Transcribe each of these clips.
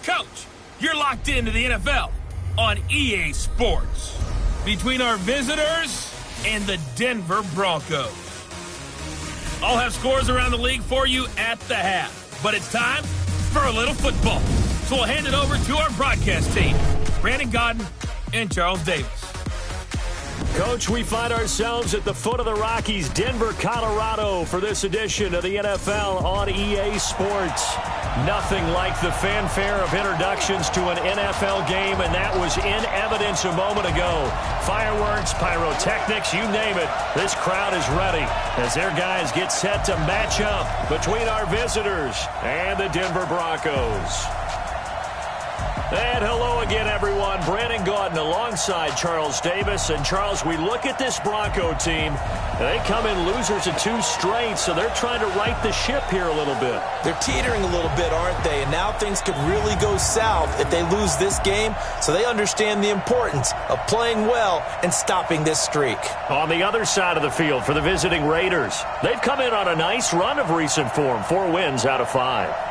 Coach, you're locked into the NFL on EA Sports. Between our visitors and the Denver Broncos. I'll have scores around the league for you at the half. But it's time for a little football. So we'll hand it over to our broadcast team, Brandon Godden and Charles Davis. Coach, we find ourselves at the foot of the Rockies, Denver, Colorado, for this edition of the NFL on EA Sports. Nothing like the fanfare of introductions to an NFL game, and that was in evidence a moment ago. Fireworks, pyrotechnics, you name it. This crowd is ready as their guys get set to match up between our visitors and the Denver Broncos. And hello again, everyone. Brandon Godden alongside Charles Davis. And, Charles, we look at this Bronco team. They come in losers of 2 straight, so they're trying to right the ship here a little bit. They're teetering a little bit, aren't they? And now things could really go south if they lose this game. So they understand the importance of playing well and stopping this streak. On the other side of the field for the visiting Raiders, they've come in on a nice run of recent form. 4 wins out of 5.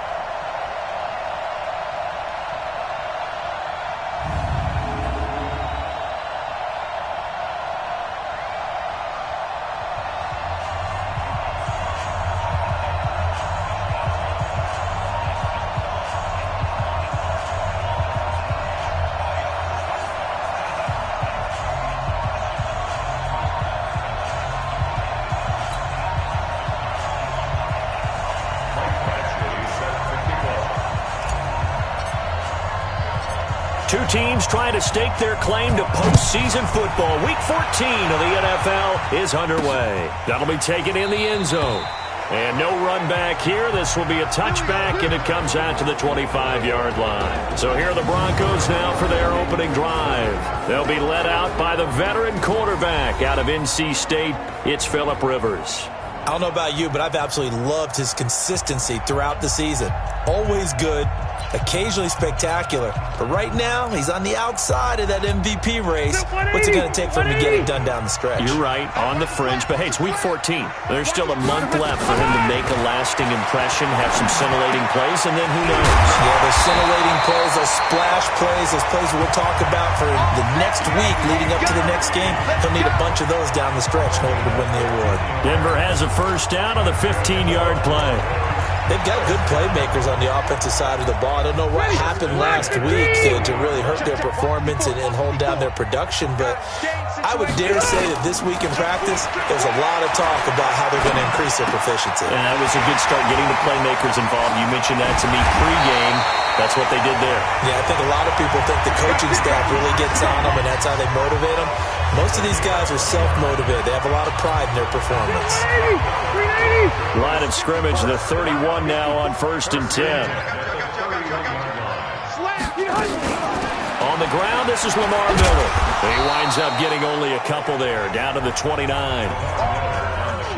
2 teams trying to stake their claim to postseason football. Week 14 of the NFL is underway. That'll be taken in the end zone. And no run back here. This will be a touchback, and it comes out to the 25-yard line. So here are the Broncos now for their opening drive. They'll be led out by the veteran quarterback out of NC State. It's Phillip Rivers. I don't know about you, but I've absolutely loved his consistency throughout the season. Always good, occasionally spectacular. But right now, he's on the outside of that MVP race. What's it going to take for him to get it done down the stretch? You're right, on the fringe. But, hey, it's Week 14. There's still a month left for him to make a lasting impression, have some scintillating plays, and then who knows? Yeah, those scintillating plays, those splash plays, those plays we'll talk about for the next week leading up to the next game. He'll need a bunch of those down the stretch in order to win the award. Denver has a first down on the 15-yard play. They've got good playmakers on the offensive side of the ball. I don't know what happened last week to really hurt their performance and hold down their production, but I would dare say that this week in practice, there's a lot of talk about how they're going to increase their proficiency. And that was a good start, getting the playmakers involved. You mentioned that to me pregame. That's what they did there. Yeah, I think a lot of people think the coaching staff really gets on them, and that's how they motivate them. Most of these guys are self-motivated. They have a lot of pride in their performance. Line of scrimmage, the 31 now on 1st and 10. On the ground, this is Lamar Miller. He winds up getting only a couple there, down to the 29.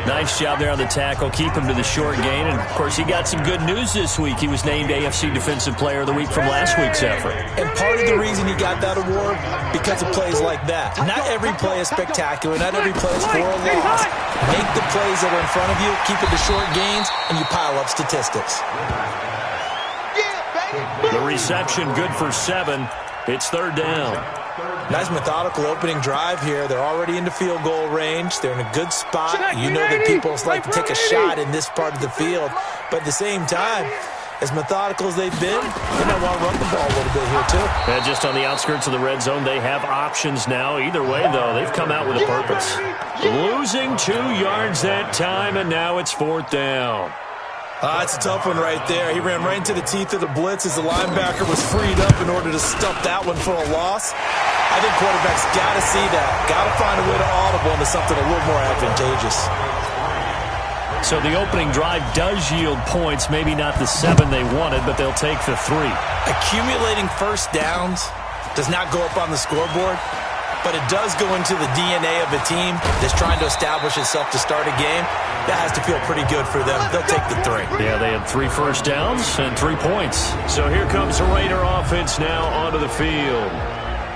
Nice job there on the tackle. Keep him to the short gain. And, of course, he got some good news this week. He was named AFC Defensive Player of the Week from last week's effort. And part of the reason he got that award, because of plays like that. Not every play is spectacular. Not every play is for a loss. Make the plays that are in front of you, keep it to short gains, and you pile up statistics. The reception good for 7. It's 3rd down. Nice methodical opening drive here. They're already into field goal range. They're in a good spot. You know that people like to take a shot in this part of the field. But at the same time, as methodical as they've been, they might want to run the ball a little bit here too. And just on the outskirts of the red zone, they have options now. Either way, though, they've come out with a purpose. Losing 2 yards that time, and now it's 4th down. It's a tough one right there. He ran right into the teeth of the blitz as the linebacker was freed up in order to stuff that one for a loss. I think quarterbacks got to see that. Got to find a way to audible into something a little more advantageous. So the opening drive does yield points. Maybe not the 7 they wanted, but they'll take the 3. Accumulating first downs does not go up on the scoreboard, but it does go into the DNA of a team that's trying to establish itself to start a game. That has to feel pretty good for them. They'll take the 3. Yeah, they had 3 first downs and 3 points. So here comes the Raider offense now onto the field.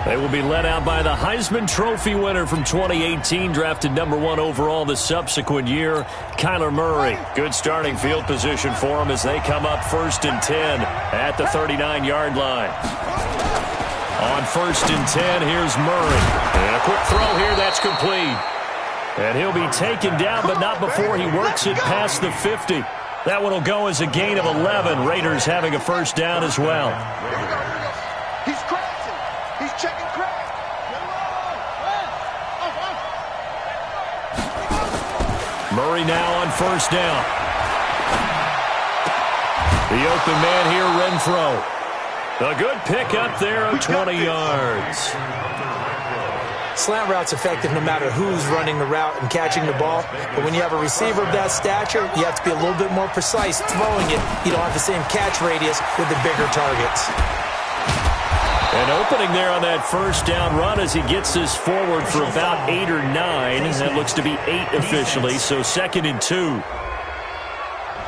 They will be led out by the Heisman Trophy winner from 2018, drafted number 1 overall the subsequent year, Kyler Murray. Good starting field position for them as they come up 1st and 10 at the 39-yard line. On 1st and 10, here's Murray. And a quick throw here, that's complete. And he'll be taken down, but not before he works it past the 50. That one will go as a gain of 11. Raiders having a first down as well. He's crashing. He's checking crash. Murray now on first down. The open man here, Renfro. A good pick up there of 20 yards. Slant route's effective no matter who's running the route and catching the ball. But when you have a receiver of that stature, you have to be a little bit more precise throwing it. You don't have the same catch radius with the bigger targets. An opening there on that first down run as he gets this forward for about 8 or 9. That looks to be 8 officially, so 2nd and 2.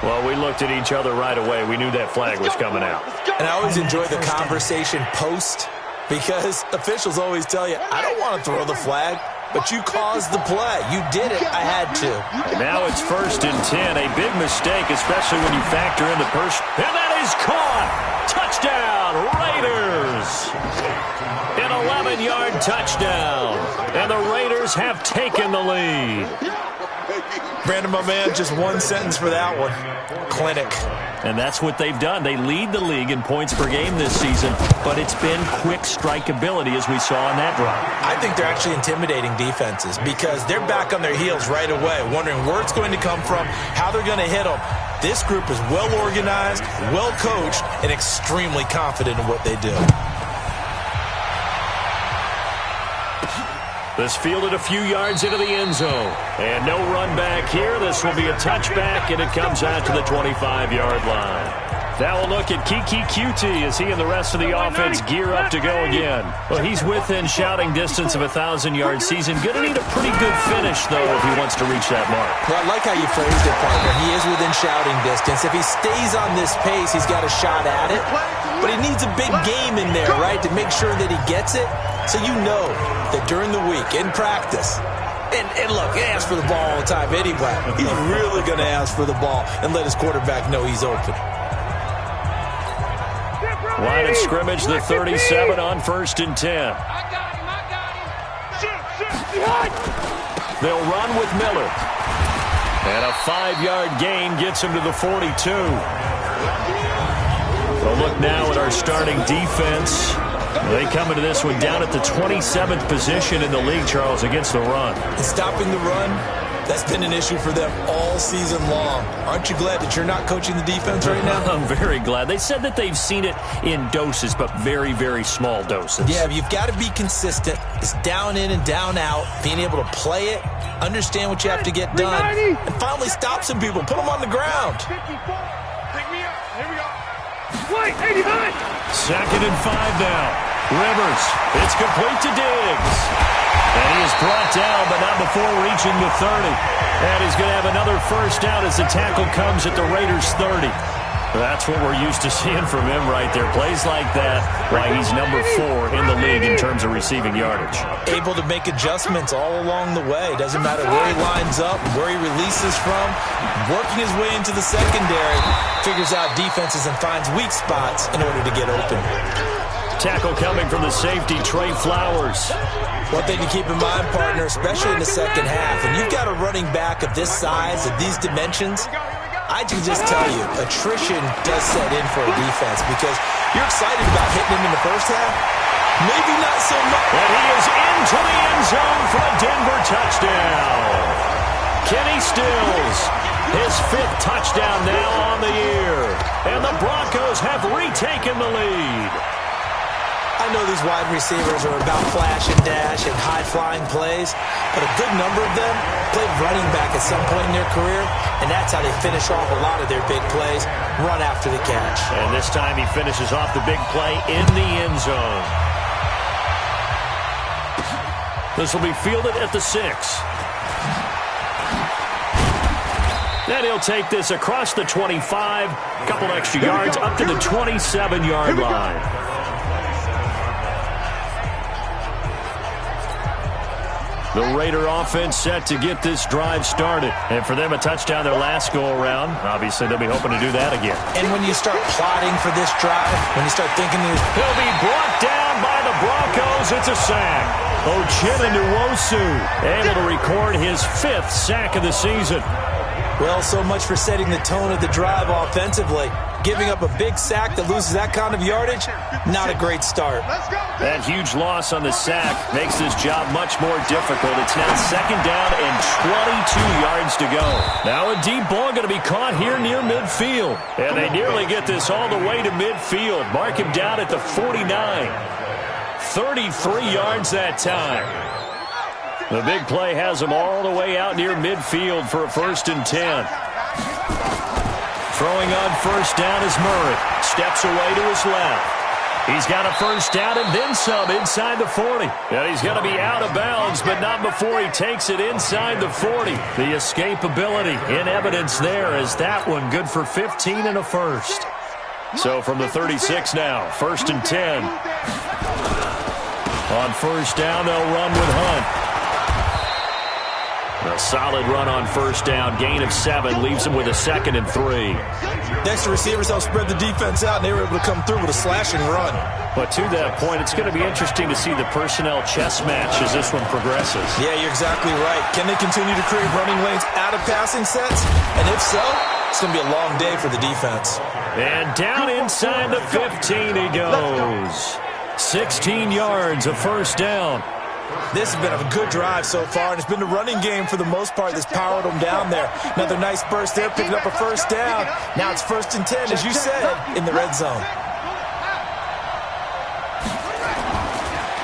Well, we looked at each other right away. We knew that flag was coming out. And I always enjoy the conversation post, because officials always tell you, I don't want to throw the flag, but you caused the play. You did it. I had to. Now it's 1st and 10. A big mistake, especially when you factor in the person. And that is caught. Touchdown, Raiders. An 11-yard touchdown. And the Raiders have taken the lead. Brandon, my man, just one sentence for that one. Clinic. And that's what they've done. They lead the league in points per game this season, but it's been quick strikeability as we saw in that drive. I think they're actually intimidating defenses because they're back on their heels right away, wondering where it's going to come from, how they're going to hit them. This group is well organized, well coached, and extremely confident in what they do. This fielded a few yards into the end zone. And no run back here. This will be a touchback, and it comes out to the 25-yard line. Now we'll look at Kiki Cutie as he and the rest of the offense gear up to go again. Well, he's within shouting distance of a 1,000-yard season. Going to need a pretty good finish, though, if he wants to reach that mark. Well, I like how you phrased it, partner. He is within shouting distance. If he stays on this pace, he's got a shot at it. But he needs a big game in there, right, to make sure that he gets it. So you know that during the week, in practice, and look, he asks for the ball all the time anyway. He's really going to ask for the ball and let his quarterback know he's open. Line of scrimmage, the 37 on 1st and 10. They'll run with Miller. And a 5-yard gain gets him to the 42. We'll look now at our starting defense. They come into this one down at the 27th position in the league, Charles, against the run. And stopping the run, that's been an issue for them all season long. Aren't you glad that you're not coaching the defense right now? I'm very glad. They said that they've seen it in doses, but very, very small doses. Yeah, you've got to be consistent. It's down in and down out, being able to play it, understand what you have to get done, and finally stop some people, put them on the ground. Pick me up. Here we go. Wait, 89. 2nd and 5 now. Rivers, it's complete to Diggs. And he is brought down, but not before reaching the 30. And he's going to have another first down as the tackle comes at the Raiders' 30. That's what we're used to seeing from him right there. Plays like that, why he's number 4 in the league in terms of receiving yardage. Able to make adjustments all along the way. Doesn't matter where he lines up, where he releases from. Working his way into the secondary, figures out defenses and finds weak spots in order to get open. Tackle coming from the safety, Trey Flowers. One thing to keep in mind, partner, especially in the second half, and you've got a running back of this size, of these dimensions, I can just tell you, attrition does set in for a defense because you're excited about hitting him in the first half. Maybe not so much. And he is into the end zone for a Denver touchdown. Kenny Stills, his 5th touchdown now on the year. And the Broncos have retaken the lead. I know these wide receivers are about flash and dash and high-flying plays, but a good number of them played running back at some point in their career, and that's how they finish off a lot of their big plays, run after the catch. And this time he finishes off the big play in the end zone. This will be fielded at the 6. Then he'll take this across the 25, a couple extra yards, up to the 27-yard line. The Raider offense set to get this drive started. And for them, a touchdown their last go-around. Obviously, they'll be hoping to do that again. And when you start plotting for this drive, when you start thinking he'll be brought down by the Broncos. It's a sack. Uchenna Nwosu able to record his 5th sack of the season. Well, so much for setting the tone of the drive offensively. Giving up a big sack that loses that kind of yardage, not a great start. That huge loss on the sack makes this job much more difficult. It's now 2nd down and 22 yards to go. Now a deep ball going to be caught here near midfield. And they nearly get this all the way to midfield. Mark him down at the 49. 33 yards that time. The big play has him all the way out near midfield for a 1st and 10. Throwing on 1st down is Murray. Steps away to his left. He's got a 1st down and then some inside the 40. And he's going to be out of bounds, but not before he takes it inside the 40. The escapability in evidence there as that one good for 15 and a 1st. So from the 36 now, 1st and 10. On 1st down, they'll run with Hunt. A solid run on 1st down. Gain of 7 leaves him with a 2nd and 3. Next, the receivers helped spread the defense out, and they were able to come through with a slashing run. But to that point, it's going to be interesting to see the personnel chess match as this one progresses. Yeah, you're exactly right. Can they continue to create running lanes out of passing sets? And if so, it's going to be a long day for the defense. And down inside the 15 he goes. 16 yards, a 1st down. This has been a good drive so far, and it's been the running game for the most part that's powered them down there. Another nice burst there, picking up a 1st down. Now it's 1st and 10, as you said, in the red zone.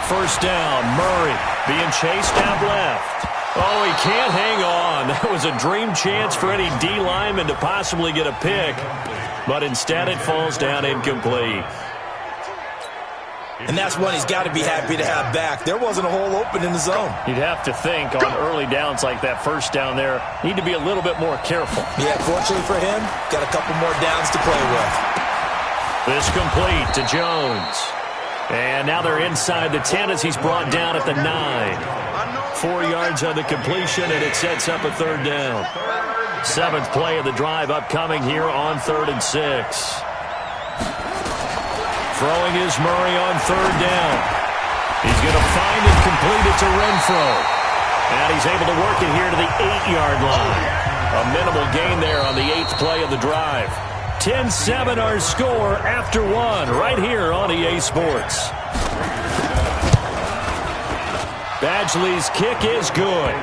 1st down, Murray being chased out left. Oh, he can't hang on. That was a dream chance for any D lineman to possibly get a pick, but instead it falls down incomplete. And that's one he's got to be happy to have back. There wasn't a hole open in the zone. You'd have to think on early downs like that 1st down there, need to be a little bit more careful. Yeah, fortunately for him, got a couple more downs to play with. This complete to Jones. And now they're inside the 10 as he's brought down at the 9. 4 yards on the completion, and it sets up a 3rd down. 7th play of the drive upcoming here on 3rd and 6. Throwing is Murray on 3rd down. He's going to find and complete it to Renfro. And he's able to work it here to the 8-yard line. A minimal gain there on the 8th play of the drive. 10-7 our score after 1 right here on EA Sports. Badgley's kick is good.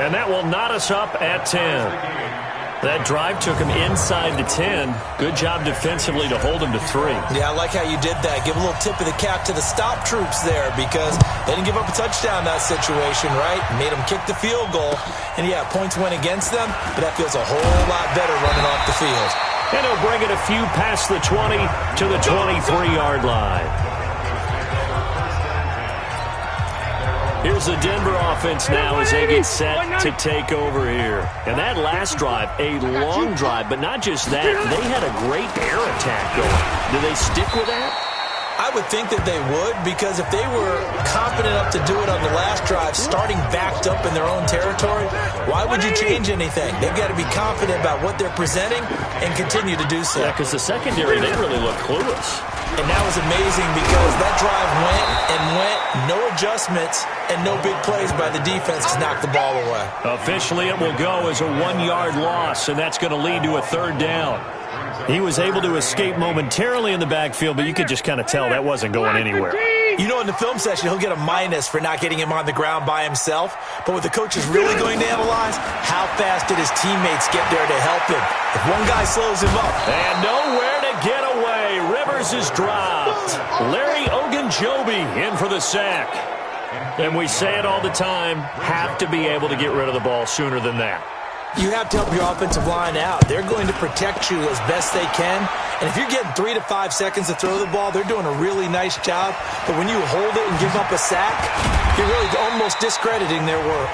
And that will knot us up at 10. That drive took him inside the 10. Good job defensively to hold him to 3. Yeah, I like how you did that. Give a little tip of the cap to the stop troops there because they didn't give up a touchdown in that situation, right? Made them kick the field goal. And, yeah, points went against them, but that feels a whole lot better running off the field. And he'll bring it a few past the 20 to the 23-yard line. Here's the Denver offense now as they get set to take over here. And that last drive, a long drive, but not just that. They had a great air attack going. Do they stick with that? I would think that they would because if they were confident enough to do it on the last drive, starting backed up in their own territory, why would you change anything? They've got to be confident about what they're presenting and continue to do so. Yeah, because the secondary, they really look clueless. And that was amazing because that drive went and went, no adjustments, and no big plays by the defense to knock the ball away. Officially, it will go as a 1-yard loss, and that's going to lead to a 3rd down. He was able to escape momentarily in the backfield, but you could just kind of tell that wasn't going anywhere. You know, in the film session, he'll get a minus for not getting him on the ground by himself. But what the coach is really going to analyze, how fast did his teammates get there to help him? If one guy slows him up. And nowhere to get away. Rivers is dropped. Larry Ogunjobi in for the sack. And we say it all the time, have to be able to get rid of the ball sooner than that. You have to help your offensive line out. They're going to protect you as best they can. And if you're getting 3 to 5 seconds to throw the ball, they're doing a really nice job. But when you hold it and give up a sack, you're really almost discrediting their work.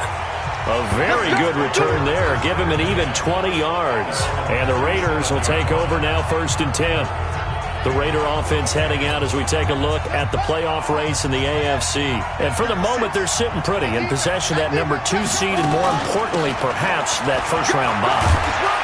A very good return there. Give him an even 20 yards. And the Raiders will take over now 1st and 10. The Raider offense heading out as we take a look at the playoff race in the AFC. And for the moment, they're sitting pretty in possession of that number 2 seed and, more importantly, perhaps that first-round bye.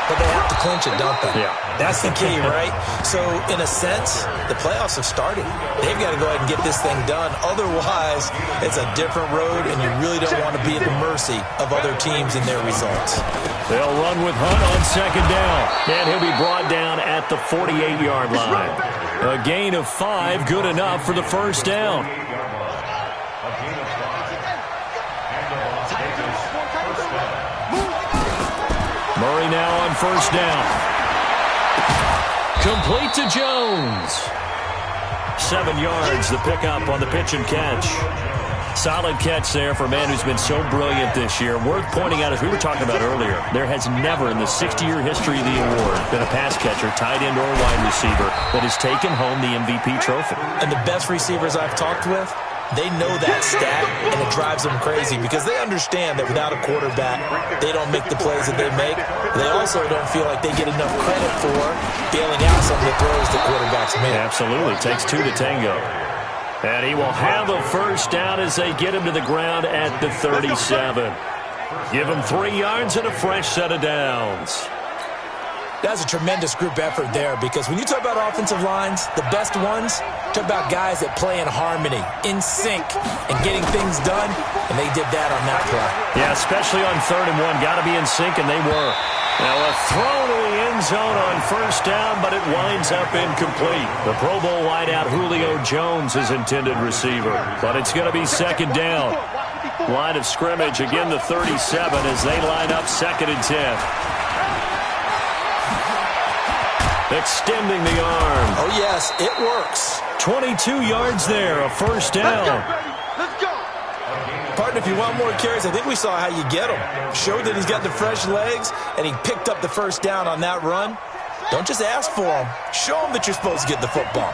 But they have to clinch it, don't they? Yeah. That's the key, right? So, in a sense, the playoffs have started. They've got to go ahead and get this thing done. Otherwise, it's a different road, and you really don't want to be at the mercy of other teams and their results. They'll run with Hunt on second down. And he'll be brought down at the 48-yard line. A gain of 5, good enough for the first down. Murray now on first down. Complete to Jones. 7 yards, the pickup on the pitch and catch. Solid catch there for a man who's been so brilliant this year. Worth pointing out, as we were talking about earlier, there has never in the 60-year history of the award been a pass catcher, tight end, or wide receiver that has taken home the MVP trophy. And the best receivers I've talked with, they know that stat, and it drives them crazy because they understand that without a quarterback, they don't make the plays that they make. They also don't feel like they get enough credit for bailing out some of the throws the quarterbacks make. Absolutely. Takes 2 to tango. And he will have a first down as they get him to the ground at the 37. Give him 3 yards and a fresh set of downs. That's a tremendous group effort there because when you talk about offensive lines, the best ones, talk about guys that play in harmony, in sync, and getting things done, and they did that on that play. Yeah, especially on 3rd and 1. Got to be in sync, and they were. Now a throw to the end zone on first down, but it winds up incomplete. The Pro Bowl wideout Julio Jones is intended receiver, but it's going to be second down. Line of scrimmage, again the 37 as they line up 2nd and 10. Extending the arm. Oh, yes, it works. 22 yards there, a first down. Let's go. Partner, if you want more carries, I think we saw how you get him. Showed that he's got the fresh legs, and he picked up the first down on that run. Don't just ask for him. Show him that you're supposed to get the football.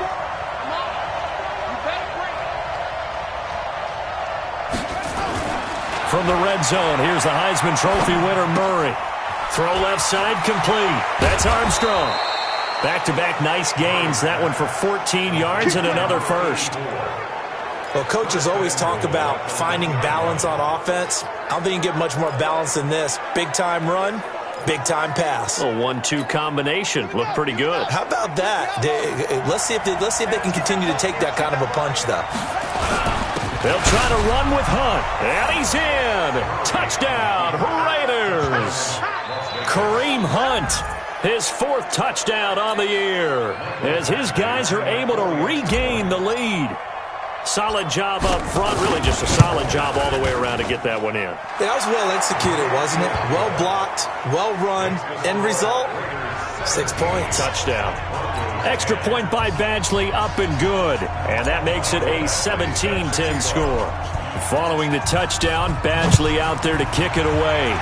From the red zone, here's the Heisman Trophy winner, Murray. Throw left side, complete. That's Armstrong. Back-to-back nice gains. That one for 14 yards and another first. Well, coaches always talk about finding balance on offense. I don't think you can get much more balance than this. Big-time run, big-time pass. A 1-2 combination. Looked pretty good. How about that? Let's see if they can continue to take that kind of a punch, though. They'll try to run with Hunt. And he's in. Touchdown, Raiders. Kareem Hunt, his 4th touchdown on the year, as his guys are able to regain the lead. Solid job up front, really just a solid job all the way around to get that one in. That was well executed, wasn't it? Well blocked, well run. End result, 6 points. Touchdown. Extra point by Badgley, up and good. And that makes it a 17-10 score. Following the touchdown, Badgley out there to kick it away.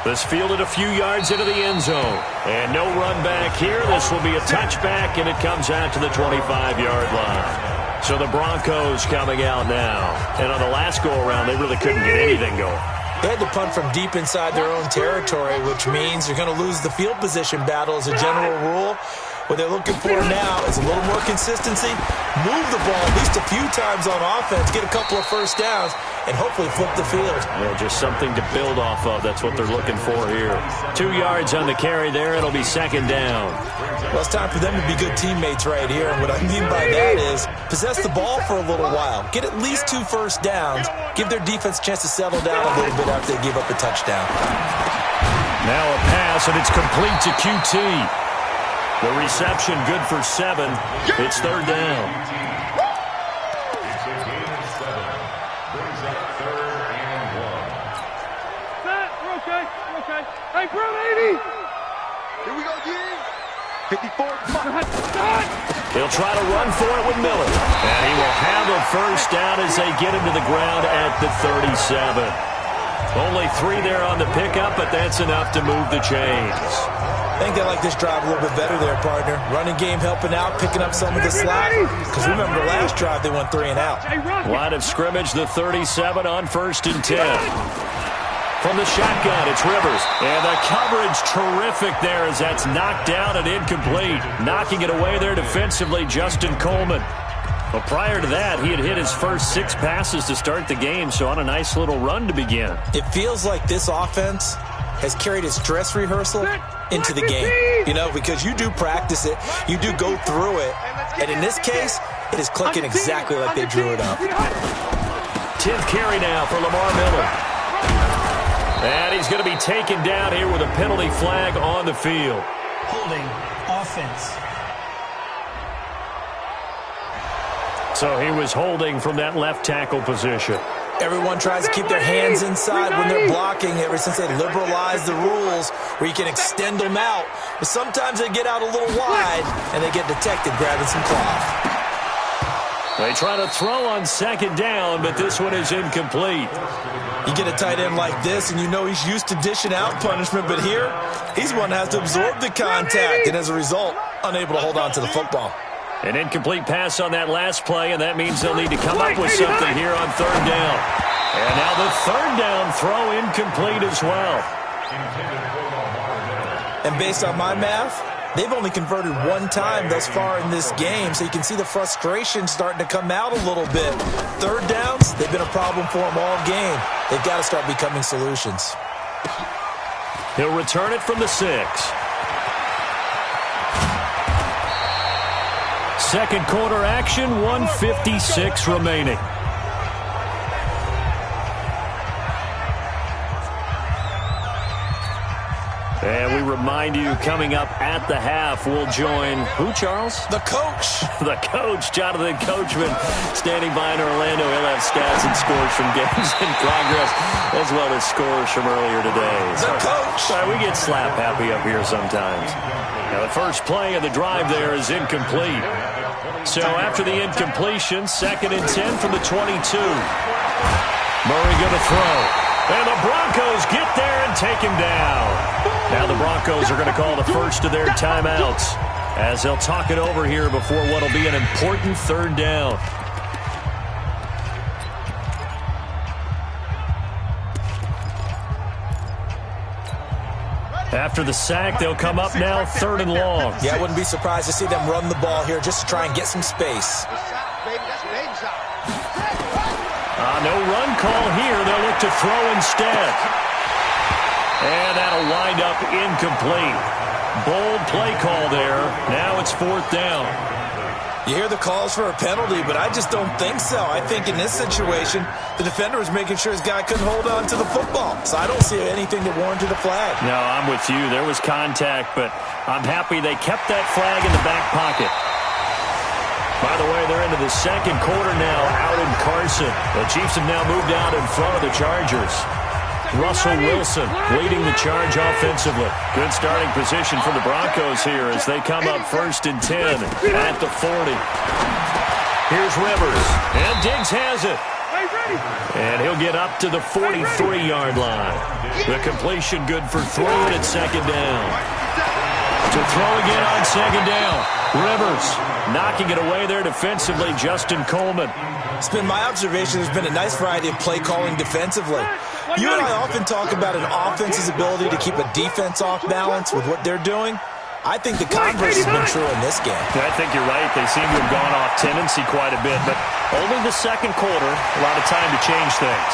This fielded a few yards into the end zone. And no run back here. This will be a touchback, and it comes out to the 25-yard line. So the Broncos coming out now. And on the last go-around, they really couldn't get anything going. They had to punt from deep inside their own territory, which means you're going to lose the field position battle as a general rule. What they're looking for now is a little more consistency, move the ball at least a few times on offense, get a couple of first downs, and hopefully flip the field. Well, just something to build off of. That's what they're looking for here. 2 yards on the carry there. It'll be second down. Well, it's time for them to be good teammates right here. And what I mean by that is possess the ball for a little while. Get at least 2 first downs. Give their defense a chance to settle down a little bit after they give up a touchdown. Now a pass, and it's complete to QT. The reception good for 7. It's third down. Hey, bro, 80. Here we go, again. 54. He'll try to run for it with Miller. And he will have a first down as they get him to the ground at the 37. Only 3 there on the pickup, but that's enough to move the chains. I think they like this drive a little bit better there, partner. Running game helping out, picking up some of the slack. Because remember, last drive they went 3 and out. Line of scrimmage, the 37 on 1st and 10. From the shotgun, it's Rivers. And the coverage terrific there as that's knocked down and incomplete. Knocking it away there defensively, Justin Coleman. Well, prior to that, he had hit his first 6 passes to start the game, so on a nice little run to begin. It feels like this offense has carried its dress rehearsal into the game. You know, because you do practice it, you do go through it, and in this case, it is clicking exactly like they drew it up. 10th carry now for Lamar Miller. And he's going to be taken down here with a penalty flag on the field. Holding offense. So he was holding from that left tackle position. Everyone tries to keep their hands inside when they're blocking ever since they liberalized the rules where you can extend them out. But sometimes they get out a little wide and they get detected grabbing some cloth. They try to throw on 2nd down, but this one is incomplete. You get a tight end like this, and you know he's used to dishing out punishment, but here, he's one that has to absorb the contact, and as a result, unable to hold on to the football. An incomplete pass on that last play, and that means they'll need to come up with something here on 3rd down. And now the 3rd down throw incomplete as well. And based on my math, they've only converted 1 time thus far in this game, so you can see the frustration starting to come out a little bit. 3rd downs, they've been a problem for them all game. They've got to start becoming solutions. He'll return it from the 6. 2nd quarter action, 1:56 remaining. And we remind you, coming up at the half, we'll join who, Charles? The coach. The coach, Jonathan Coachman, standing by in Orlando. He'll have stats and scores from games in progress, as well as scores from earlier today. The coach. Sorry, we get slap happy up here sometimes. Now, the first play of the drive there is incomplete. So after the incompletion, 2nd and 10 from the 22. Murray going to throw. And the Broncos get there and take him down. Now the Broncos are going to call the first of their timeouts as they'll talk it over here before what will be an important 3rd down. After the sack, they'll come up now 3rd and long. Yeah, I wouldn't be surprised to see them run the ball here just to try and get some space. No run call here. They'll look to throw instead. And that'll wind up incomplete. Bold play call there. Now it's 4th down. You hear the calls for a penalty, but I just don't think so. I think in this situation, the defender was making sure his guy couldn't hold on to the football. So I don't see anything that warranted a flag. No, I'm with you. There was contact, but I'm happy they kept that flag in the back pocket. By the way, they're into the 2nd quarter now out in Carson. The Chiefs have now moved out in front of the Chargers. Russell Wilson leading the charge offensively. Good starting position for the Broncos here as they come up 1st and 10 at the 40. Here's Rivers, and Diggs has it. And he'll get up to the 43-yard line. The completion good for 3, and it's 2nd down. To throw again on 2nd down. Rivers knocking it away there defensively, Justin Coleman. It's been my observation there's been a nice variety of play calling defensively. You and I often talk about an offense's ability to keep a defense off balance with what they're doing. I think the converse has been true in this game. I think you're right. They seem to have gone off tendency quite a bit, but only the 2nd quarter, a lot of time to change things.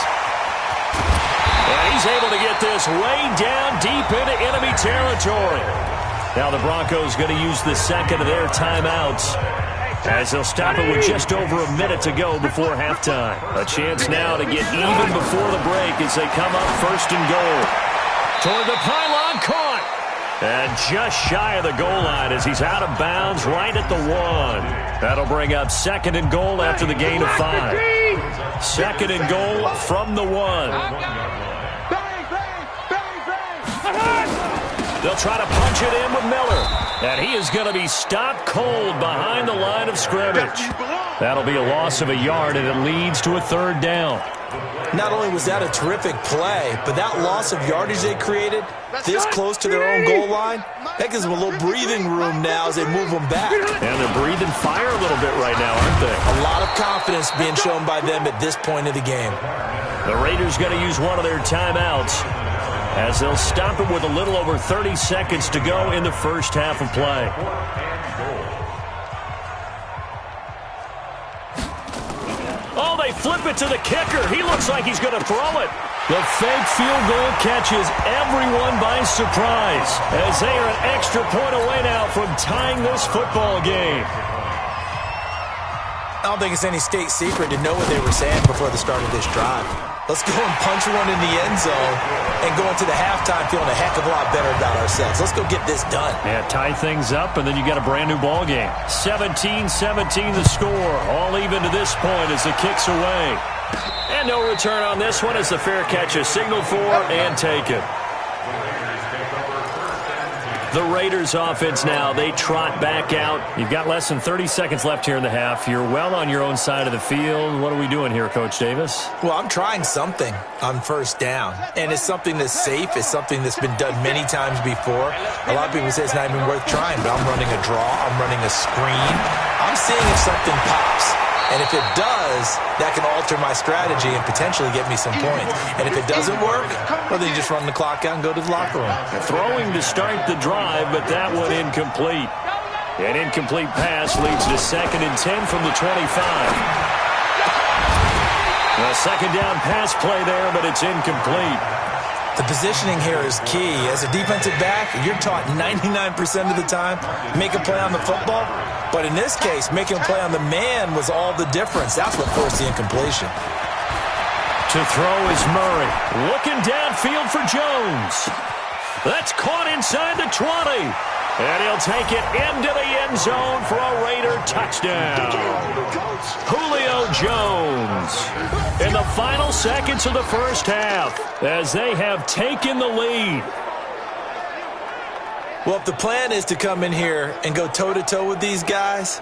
And he's able to get this way down deep into enemy territory. Now the Broncos going to use the 2nd of their timeouts as they'll stop it with just over a minute to go before halftime. A chance now to get even before the break as they come up 1st and goal. Toward the pylon, caught. And just shy of the goal line as he's out of bounds right at the 1. That'll bring up 2nd and goal after the gain of 5. 2nd and goal from the 1. They'll try to punch it in with Miller. And he is going to be stopped cold behind the line of scrimmage. That'll be a loss of a yard, and it leads to a 3rd down. Not only was that a terrific play, but that loss of yardage they created this close to their own goal line, that gives them a little breathing room now as they move them back. And they're breathing fire a little bit right now, aren't they? A lot of confidence being shown by them at this point of the game. The Raiders going to use one of their timeouts as they'll stop it with a little over 30 seconds to go in the first half of play. Oh, they flip it to the kicker. He looks like he's going to throw it. The fake field goal catches everyone by surprise as they are an extra point away now from tying this football game. I don't think it's any state secret to know what they were saying before the start of this drive. Let's go and punch one in the end zone and go into the halftime feeling a heck of a lot better about ourselves. Let's go get this done. Yeah, tie things up, and then you got a brand new ball game. 17-17 the score. All even to this point as the kick's away. And no return on this one as the fair catch is signaled for and taken. The Raiders offense now, they trot back out. You've got less than 30 seconds left here in the half. You're well on your own side of the field. What are we doing here, Coach Davis? Well, I'm trying something on first down, and it's something that's safe. It's something that's been done many times before. A lot of people say it's not even worth trying, but I'm running a draw. I'm running a screen. I'm seeing if something pops. And if it does, that can alter my strategy and potentially get me some points. And if it doesn't work, well, then you just run the clock out and go to the locker room. Throwing to start the drive, but that one incomplete. An incomplete pass leads to 2nd and 10 from the 25. A second down pass play there, but it's incomplete. The positioning here is key. As a defensive back, you're taught 99% of the time, make a play on the football. But in this case, making a play on the man was all the difference. That's what forced the incompletion. To throw is Murray. Looking downfield for Jones. That's caught inside the 20. And he'll take it into the end zone for a Raider touchdown. Julio Jones in the final seconds of the first half as they have taken the lead. Well, if the plan is to come in here and go toe-to-toe with these guys,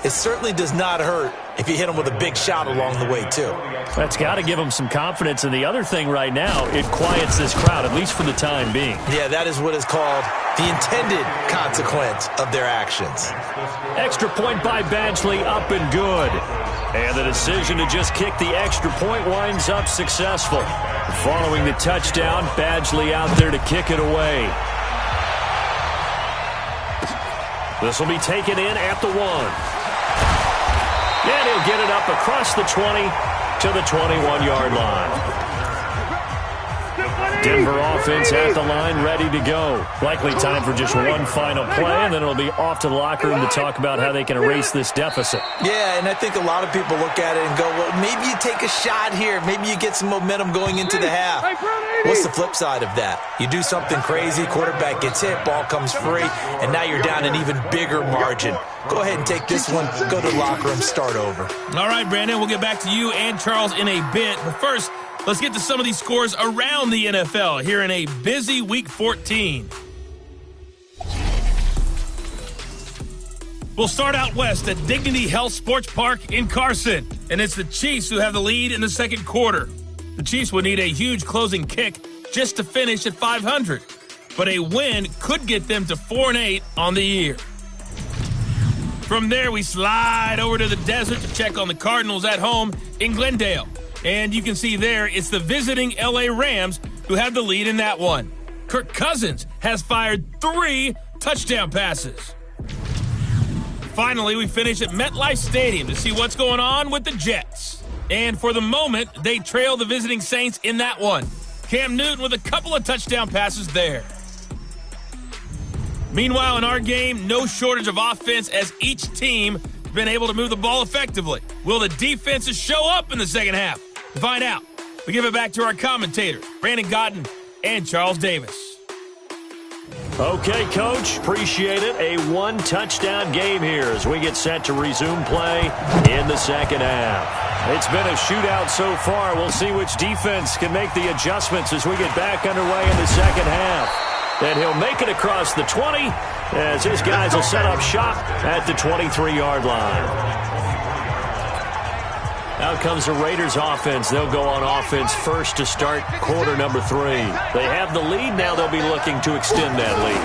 it certainly does not hurt if you hit them with a big shot along the way, too. That's got to give them some confidence. And the other thing right now, it quiets this crowd, at least for the time being. Yeah, that is what is called the intended consequence of their actions. Extra point by Badgley, up and good. And the decision to just kick the extra point winds up successful. Following the touchdown, Badgley out there to kick it away. This will be taken in at the 1. And he'll get it up across the 20 to the 21-yard line. Denver offense at the line, ready to go. Likely time for just one final play, and then it'll be off to the locker room to talk about how they can erase this deficit. Yeah, and I think a lot of people look at it and go, well, maybe you take a shot here. Maybe you get some momentum going into the half. What's the flip side of that? You do something crazy, quarterback gets hit, ball comes free, and now you're down an even bigger margin. Go ahead and take this one, go to the locker room, start over. All right, Brandon, we'll get back to you and Charles in a bit. But first, let's get to some of these scores around the NFL here in a busy Week 14. We'll start out west at Dignity Health Sports Park in Carson. And it's the Chiefs who have the lead in the second quarter. The Chiefs would need a huge closing kick just to finish at 500. But a win could get them to 4-8 on the year. From there, we slide over to the desert to check on the Cardinals at home in Glendale. And you can see there, it's the visiting L.A. Rams who have the lead in that one. Kirk Cousins has fired 3 touchdown passes. Finally, we finish at MetLife Stadium to see what's going on with the Jets. And for the moment, they trail the visiting Saints in that one. Cam Newton with a couple of touchdown passes there. Meanwhile, in our game, no shortage of offense as each team has been able to move the ball effectively. Will the defenses show up in the second half? To find out, we give it back to our commentators, Brandon Godden and Charles Davis. Okay, Coach, appreciate it. A one-touchdown game here as we get set to resume play in the second half. It's been a shootout so far. We'll see which defense can make the adjustments as we get back underway in the second half. And he'll make it across the 20 as his guys will set up shop at the 23-yard line. Out comes the Raiders offense. They'll go on offense first to start quarter number 3. They have the lead. Now they'll be looking to extend that lead.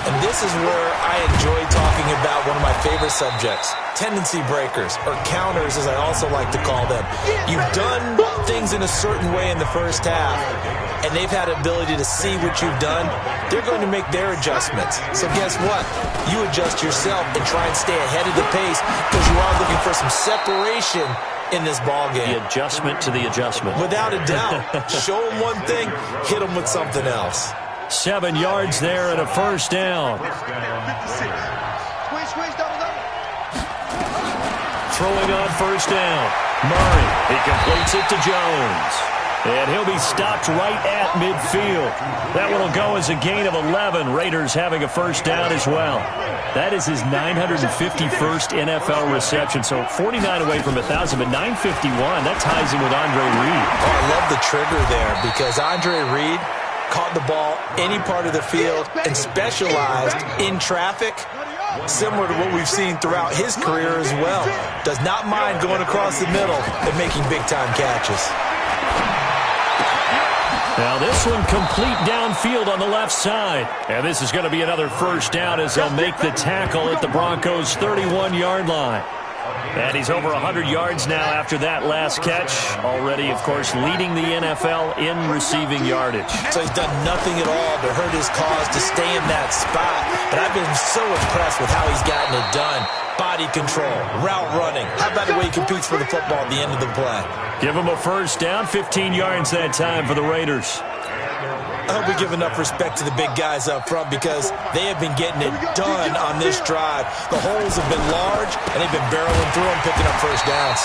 And this is where I enjoy talking about one of my favorite subjects, tendency breakers, or counters as I also like to call them. You've done things in a certain way in the first half, and they've had ability to see what you've done. They're going to make their adjustments. So guess what? You adjust yourself and try and stay ahead of the pace because you are looking for some separation in this ball game. The adjustment to the adjustment. Without a doubt. Show them one thing, hit them with something else. 7 yards there and a first down. Throwing on first down. Murray. He completes it to Jones. And he'll be stopped right at midfield. That one will go as a gain of 11. Raiders having a first down as well. That is his 951st NFL reception. So 49 away from 1,000, but 951. That ties him with Andre Reed. Oh, I love the trigger there because Andre Reed caught the ball any part of the field and specialized in traffic, similar to what we've seen throughout his career as well. Does not mind going across the middle and making big-time catches. Now this one complete downfield on the left side. And this is going to be another first down as they'll make the tackle at the Broncos' 31-yard line. And he's over 100 yards now after that last catch. Already, of course, leading the NFL in receiving yardage. So he's done nothing at all to hurt his cause to stay in that spot. But I've been so impressed with how he's gotten it done. Body control, route running. How about the way he competes for the football at the end of the play? Give him a first down, 15 yards that time for the Raiders. I hope we give enough respect to the big guys up front because they have been getting it done on this drive. The holes have been large, and they've been barreling through them, picking up first downs.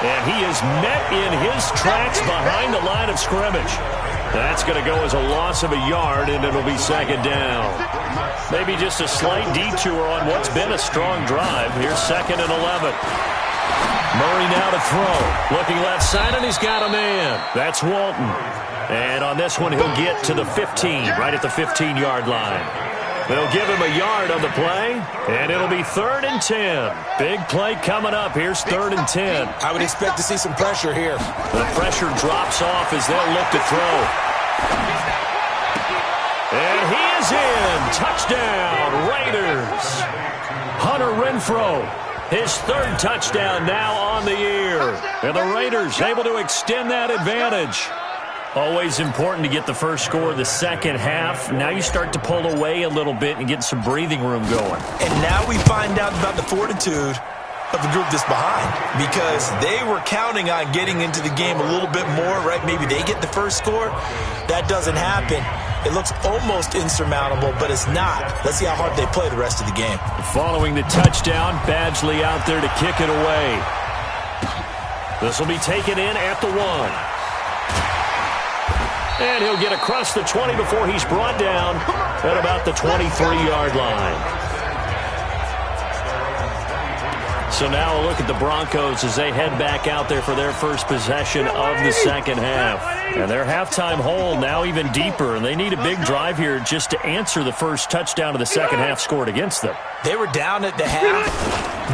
And he is met in his tracks behind the line of scrimmage. That's going to go as a loss of a yard, and it'll be second down. Maybe just a slight detour on what's been a strong drive. Here's 2nd and 11. Murray now to throw. Looking left side, and he's got a man. That's Walton. And on this one, he'll get to the 15, right at the 15-yard line. They'll give him a yard on the play, and it'll be 3rd and 10. Big play coming up. Here's 3rd and 10. I would expect to see some pressure here. The pressure drops off as they'll look to throw. And he is in. Touchdown, Raiders. Hunter Renfrow. His 3rd touchdown now on the year. And the Raiders able to extend that advantage. Always important to get the first score of the second half. Now you start to pull away a little bit and get some breathing room going. And now we find out about the fortitude of the group that's behind because they were counting on getting into the game a little bit more, right? Maybe they get the first score. That doesn't happen. It looks almost insurmountable, but it's not. Let's see how hard they play the rest of the game. Following the touchdown, Badgley out there to kick it away. This will be taken in at the 1. And he'll get across the 20 before he's brought down at about the 23-yard line. So now a look at the Broncos as they head back out there for their first possession of the second half. And their halftime hole now even deeper, and they need a big drive here just to answer the first touchdown of the second half scored against them. They were down at the half.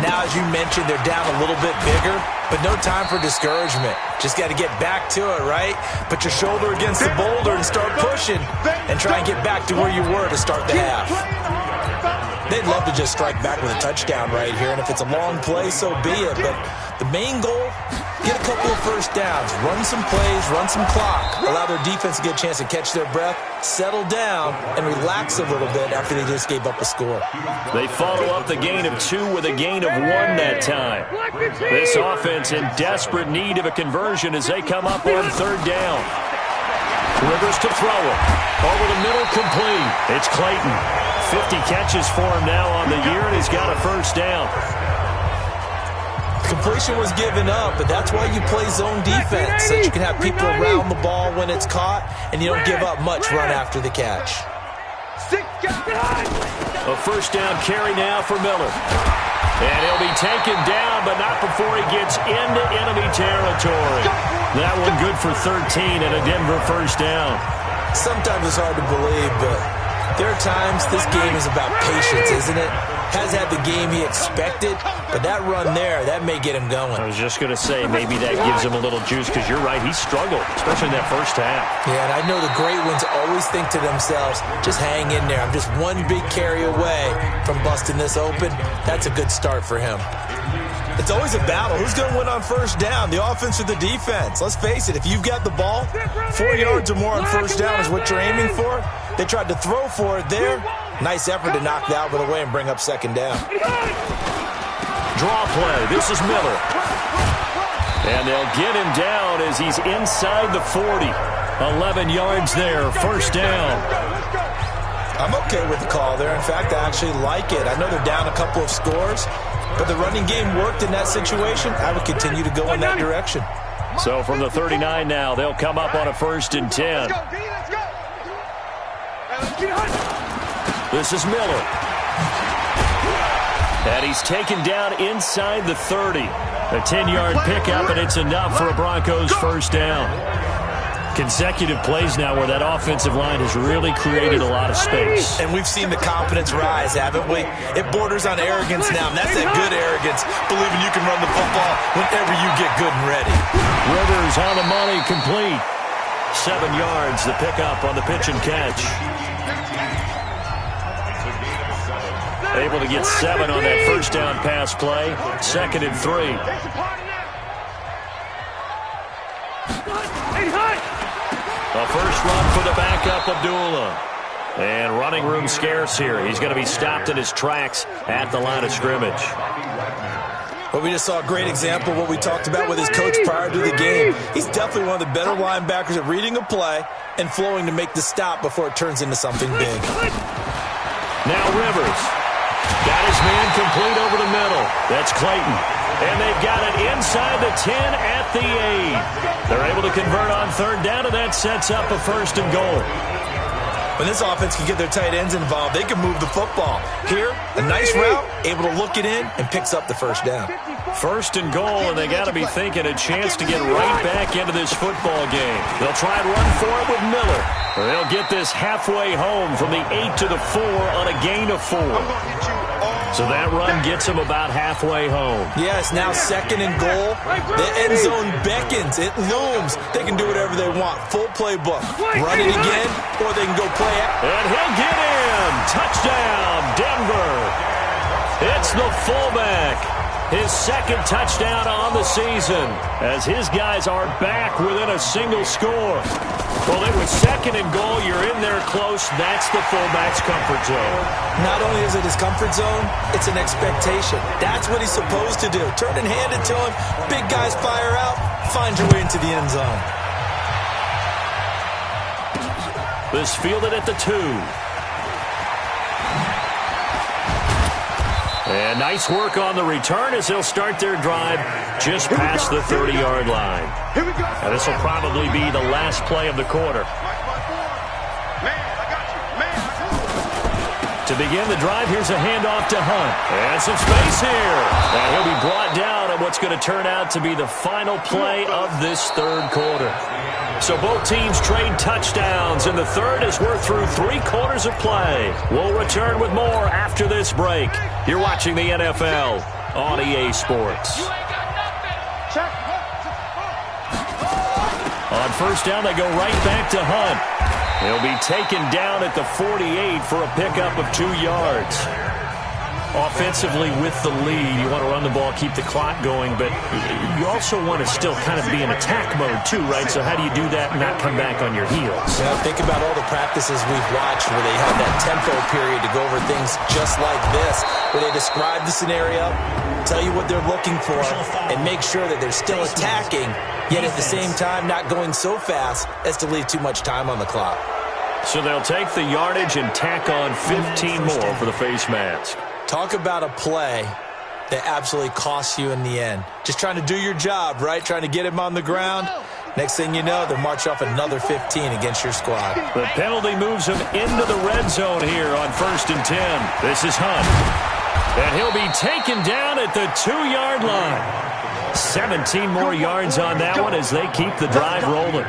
Now, as you mentioned, they're down a little bit bigger, but no time for discouragement. Just got to get back to it, right? Put your shoulder against the boulder and start pushing and try and get back to where you were to start the half. They'd love to just strike back with a touchdown right here, and if it's a long play, so be it. But the main goal, get a couple of first downs, run some plays, run some clock, allow their defense to get a chance to catch their breath, settle down, and relax a little bit after they just gave up a score. They follow up the gain of 2 with a gain of 1 that time. This offense in desperate need of a conversion as they come up on 3rd down. Rivers to throw it. Over the middle, complete. It's Clayton. 50 catches for him now on the year, and he's got a first down. Completion was given up, but that's why you play zone defense, so that you can have people around the ball when it's caught, and you don't give up much run after the catch. A first down carry now for Miller. And he'll be taken down, but not before he gets into enemy territory. That one good for 13 and a Denver first down. Sometimes it's hard to believe, but there are times this game is about patience, isn't it? has had the game he expected, but that run there, that may get him going. I was just going to say, maybe that gives him a little juice, because you're right, he struggled, especially in that first half. Yeah, and I know the great ones always think to themselves, just hang in there. I'm just one big carry away from busting this open. That's a good start for him. It's always a battle. Who's going to win on first down, the offense or the defense? Let's face it, if you've got the ball, 4 yards or more on first down is what you're aiming for. They tried to throw for it there. Nice effort to knock that out of the way and bring up second down. Draw play. This is Miller. And they'll get him down as he's inside the 40. 11 yards there, first down. I'm okay with the call there. In fact, I actually like it. I know they're down a couple of scores, but the running game worked in that situation. I would continue to go in that direction. So from the 39 now, they'll come up on a 1st and 10. This is Miller. And he's taken down inside the 30. A 10-yard pickup, and it's enough for a Broncos first down. Consecutive plays now where that offensive line has really created a lot of space. And we've seen the confidence rise, haven't we? It borders on arrogance now, and that's that good arrogance, believing you can run the football whenever you get good and ready. Rivers on the money, complete. 7 yards, the pickup on the pitch and catch. Able to get 7 on that first down pass play. 2nd and 3. A first run for the backup, Abdullah. And running room scarce here. He's going to be stopped in his tracks at the line of scrimmage. Well, we just saw a great example of what we talked about with his coach prior to the game. He's definitely one of the better linebackers at reading a play and flowing to make the stop before it turns into something big. Now Rivers. Got his man complete over the middle. That's Clayton. And they've got it inside the 10 at the 8. They're able to convert on 3rd down, and that sets up a 1st and goal. When this offense can get their tight ends involved, they can move the football. Here, a nice route, able to look it in, and picks up the first down. 1st and goal, and they got to be thinking a chance to get right back into this football game. They'll try and run for it with Miller. They'll get this halfway home from the 8 to the 4 on a gain of 4. So that run gets them about halfway home. Yes, now 2nd and goal. The end zone beckons. It looms. They can do whatever they want. Full playbook. Run it again, or they can go play it. And he'll get in. Touchdown, Denver. It's the fullback. His 2nd touchdown on the season as his guys are back within a single score. Well, it was 2nd and goal. You're in there close. That's the fullback's comfort zone. Not only is it his comfort zone, it's an expectation. That's what he's supposed to do. Turn and hand it to him. Big guys fire out. Find your way into the end zone. This fielded at the 2. And nice work on the return as they'll start their drive just past the 30-yard line. Now this will probably be the last play of the quarter. To begin the drive, here's a handoff to Hunt. And some space here. And he'll be brought down on what's going to turn out to be the final play of this 3rd quarter. So both teams trade touchdowns in the 3rd as we're through 3 quarters of play. We'll return with more after this break. You're watching the NFL on EA Sports. On first down, they go right back to Hunt. He'll be taken down at the 48 for a pickup of 2 yards. Offensively with the lead, you want to run the ball, keep the clock going, but you also want to still kind of be in attack mode too, right? So how do you do that and not come back on your heels? Yeah, think about all the practices we've watched where they have that tempo period to go over things just like this, where they describe the scenario, tell you what they're looking for, and make sure that they're still attacking, yet at the same time not going so fast as to leave too much time on the clock. So they'll take the yardage and tack on 15 more for the face mask. Talk about a play that absolutely costs you in the end. Just trying to do your job, right? Trying to get him on the ground. Next thing you know, they'll march off another 15 against your squad. The penalty moves him into the red zone here on 1st and 10. This is Hunt. And he'll be taken down at the 2-yard line. 17 more yards on that one as they keep the drive rolling.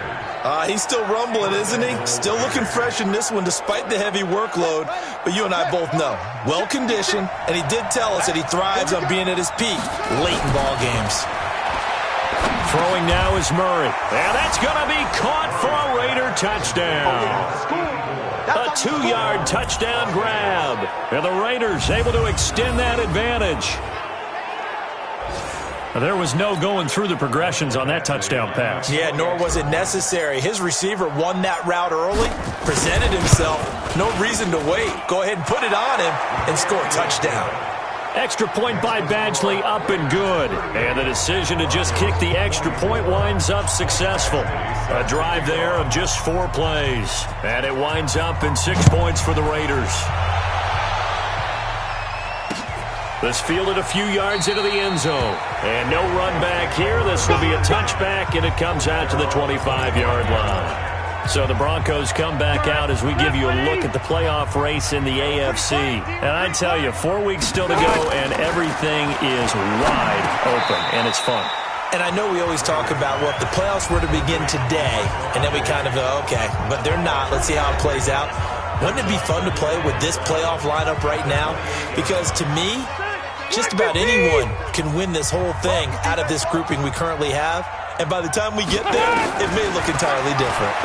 He's still rumbling, isn't he? Still looking fresh in this one despite the heavy workload. But you and I both know, well-conditioned, and he did tell us that he thrives on being at his peak late in ball games. Throwing now is Murray. And that's going to be caught for a Raider touchdown. A 2-yard touchdown grab. And the Raiders able to extend that advantage. There was no going through the progressions on that touchdown pass. Yeah, nor was it necessary. His receiver won that route early, presented himself. No reason to wait. Go ahead and put it on him and score a touchdown. Extra point by Badgley, up and good. And the decision to just kick the extra point winds up successful. A drive there of just 4 plays. And it winds up in 6 points for the Raiders. This fielded a few yards into the end zone. And no run back here. This will be a touchback, and it comes out to the 25-yard line. So the Broncos come back out as we give you a look at the playoff race in the AFC. And I tell you, 4 weeks still to go, and everything is wide open, and it's fun. And I know we always talk about, well, if the playoffs were to begin today, and then we kind of go, okay, but they're not. Let's see how it plays out. Wouldn't it be fun to play with this playoff lineup right now? Because to me, just about anyone can win this whole thing out of this grouping we currently have. And by the time we get there, it may look entirely different.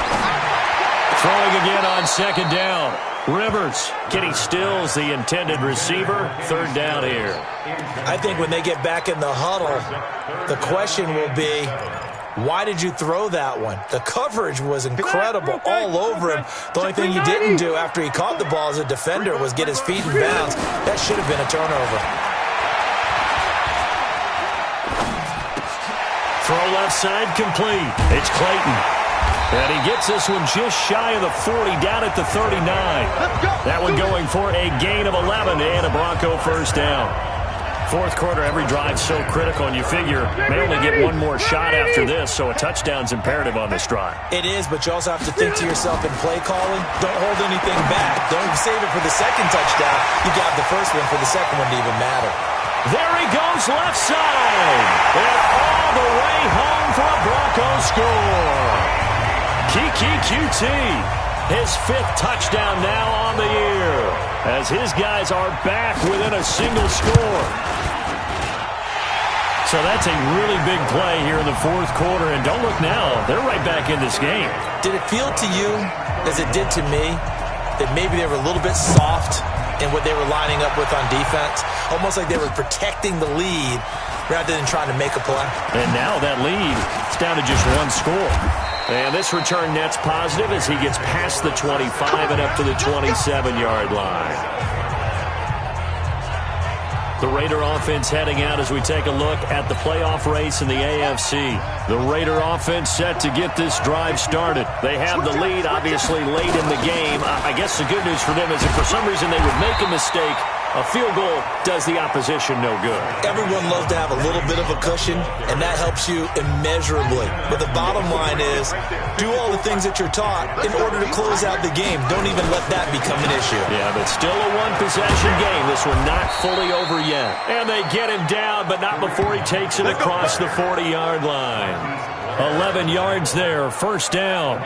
Throwing again on second down. Rivers, Kenny Stills, the intended receiver. Third down here. I think when they get back in the huddle, the question will be, why did you throw that one? The coverage was incredible all over him. The only thing he didn't do after he caught the ball as a defender was get his feet in bounds. That should have been a turnover. Throw left side complete. It's Clayton. And he gets this one just shy of the 40, down at the 39. That one going for a gain of 11 and a Bronco first down. Fourth quarter, every drive so critical, and you figure may only get one more shot after this, so a touchdown's imperative on this drive. It is, but you also have to think to yourself in play calling, don't hold anything back. Don't save it for the second touchdown. You got the first one for the second one to even matter. There he goes, left side. And all the way home for a Broncos score. Kiki QT, his 5th touchdown now on the year, as his guys are back within a single score. So that's a really big play here in the fourth quarter, and don't look now, they're right back in this game. Did it feel to you, as it did to me, that maybe they were a little bit soft in what they were lining up with on defense? Almost like they were protecting the lead rather than trying to make a play. And now that lead, it's down to just 1 score. And this return net's positive as he gets past the 25 and up to the 27-yard line. The Raider offense heading out as we take a look at the playoff race in the AFC. The Raider offense set to get this drive started. They have the lead, obviously, late in the game. I guess the good news for them is if for some reason they would make a mistake, a field goal does the opposition no good. Everyone loves to have a little bit of a cushion, and that helps you immeasurably. But the bottom line is, do all the things that you're taught in order to close out the game. Don't even let that become an issue. Yeah, but still a one-possession game. This one not fully over yet. And they get him down, but not before he takes it across the 40-yard line. 11 yards there, first down.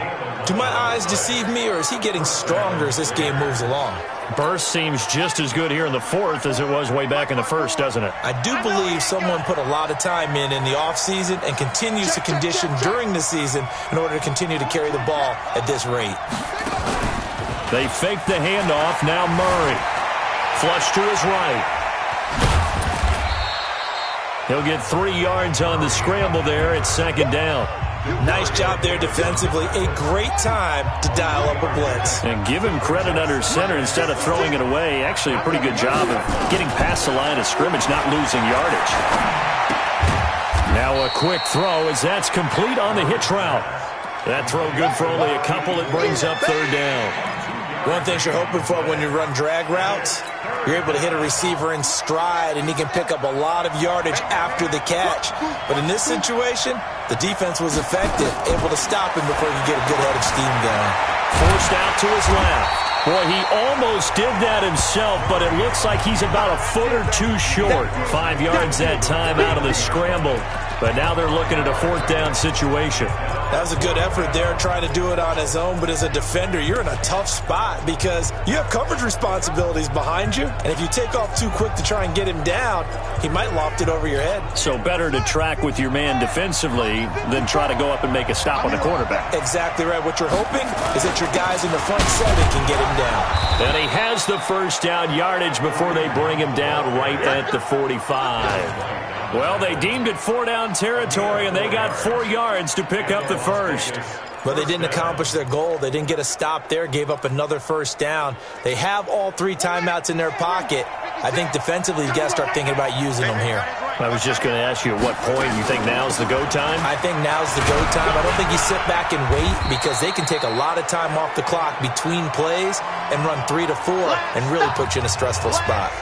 Do my eyes deceive me, or is he getting stronger as this game moves along? Burst seems just as good here in the fourth as it was way back in the first, doesn't it? I do believe someone put a lot of time in the offseason and continues to condition during the season in order to continue to carry the ball at this rate. They fake the handoff. Now Murray. Flush to his right. He'll get 3 yards on the scramble there. It's second down. Nice job there defensively. A great time to dial up a blitz. And give him credit under center instead of throwing it away. Actually a pretty good job of getting past the line of scrimmage, not losing yardage. Now a quick throw as that's complete on the hitch route. That throw good for only a couple. It brings up third down. One thing you're hoping for when you run drag routes, you're able to hit a receiver in stride, and he can pick up a lot of yardage after the catch. But in this situation, the defense was effective, able to stop him before he could get a good head of steam going. Forced out to his left. Boy, he almost did that himself, but it looks like he's about a foot or two short. 5 yards that time out of the scramble. But now they're looking at a 4th down situation. That was a good effort there, trying to do it on his own. But as a defender, you're in a tough spot because you have coverage responsibilities behind you. And if you take off too quick to try and get him down, he might loft it over your head. So better to track with your man defensively than try to go up and make a stop on the quarterback. Exactly right. What you're hoping is that your guys in the front 7 can get him down. And he has the first down yardage before they bring him down right at the 45. Well, they deemed it 4-down territory, and they got 4 yards to pick up the first. But they didn't accomplish their goal. They didn't get a stop there, gave up another first down. They have all 3 timeouts in their pocket. I think defensively, you've got to start thinking about using them here. I was just going to ask you at what point you think now's the go time? I think now's the go time. I don't think you sit back and wait because they can take a lot of time off the clock between plays and run 3 to 4 and really put you in a stressful spot.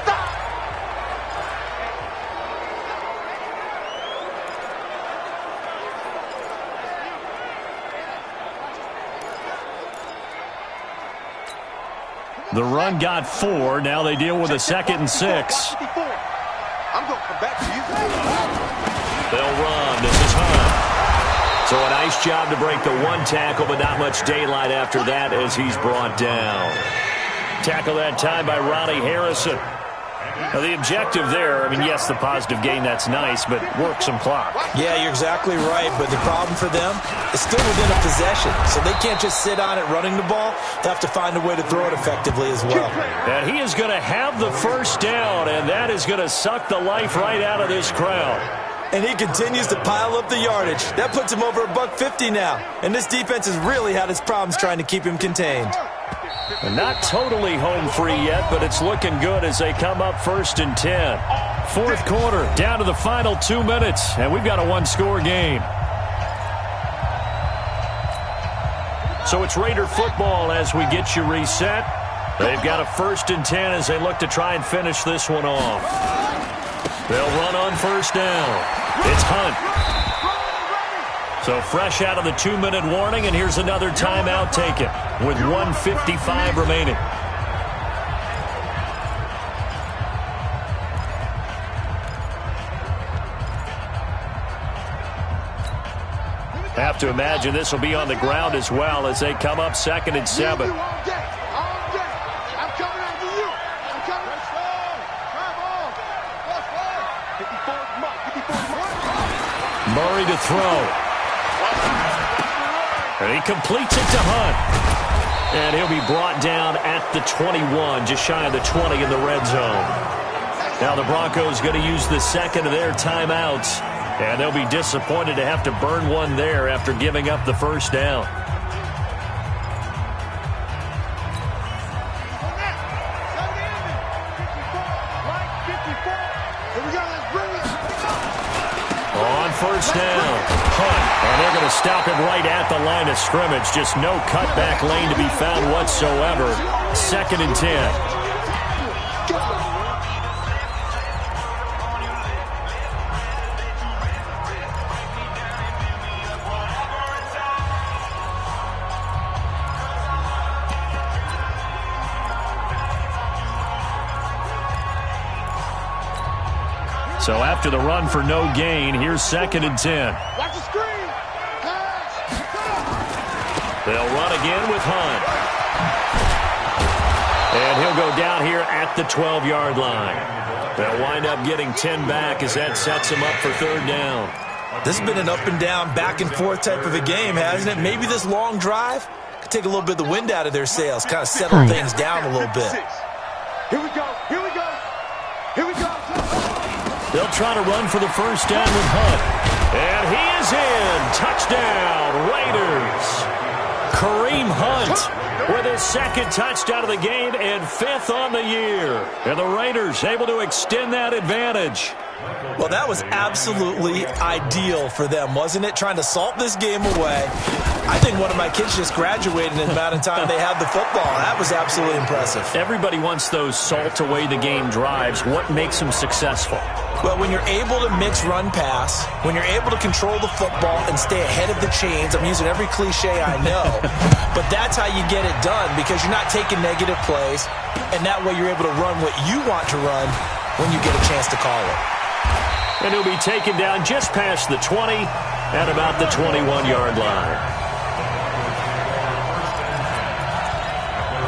The run got 4. Now they deal with a 2nd and 6. I'm going to come back to you. They'll run. This is Hunt. So a nice job to break the 1 tackle, but not much daylight after that as he's brought down. Tackle that time by Ronnie Harrison. Now, the objective there, I mean, yes, the positive gain, that's nice, but work some clock. Yeah, you're exactly right, but the problem for them is still within a possession, so they can't just sit on it running the ball. They have to find a way to throw it effectively as well. And he is going to have the first down, and that is going to suck the life right out of this crowd. And he continues to pile up the yardage. That puts him over $150 now, and this defense has really had its problems trying to keep him contained. And not totally home free yet, but it's looking good as they come up 1st and 10. 4th quarter, down to the final 2 minutes, and we've got a 1-score game. So it's Raider football as we get you reset. They've got a 1st and 10 as they look to try and finish this one off. They'll run on 1st down. It's Hunt. So fresh out of the 2-minute warning, and here's another timeout taken with 1:55 remaining. Have to imagine this will be on the ground as well as they come up 2nd and 7. Murray to throw. And he completes it to Hunt. And he'll be brought down at the 21, just shy of the 20 in the red zone. Now the Broncos going to use the 2nd of their timeouts. And they'll be disappointed to have to burn one there after giving up the first down. On 1st down, Hunt. And they're going to stop him right at the line of scrimmage. Just no cutback lane to be found whatsoever. 2nd and 10. So after the run for no gain, here's 2nd and 10. Watch the screen. They'll run again with Hunt. And he'll go down here at the 12-yard line. They'll wind up getting 10 back as that sets them up for 3rd down. This has been an up-and-down, back-and-forth type of a game, hasn't it? Maybe this long drive could take a little bit of the wind out of their sails, kind of settle things down a little bit. Here we go. Here we go. Here we go. They'll try to run for the first down with Hunt. And he is in. Touchdown, Raiders. Kareem Hunt with his 2nd touchdown of the game and 5th on the year. And the Raiders able to extend that advantage. Well, that was absolutely ideal for them, wasn't it? Trying to salt this game away. I think one of my kids just graduated in the amount of time they had the football. That was absolutely impressive. Everybody wants those salt away the game drives. What makes them successful? Well, when you're able to mix run pass, when you're able to control the football and stay ahead of the chains, I'm using every cliche I know, but that's how you get it done because you're not taking negative plays, and that way you're able to run what you want to run when you get a chance to call it. And he'll be taken down just past the 20 at about the 21-yard line.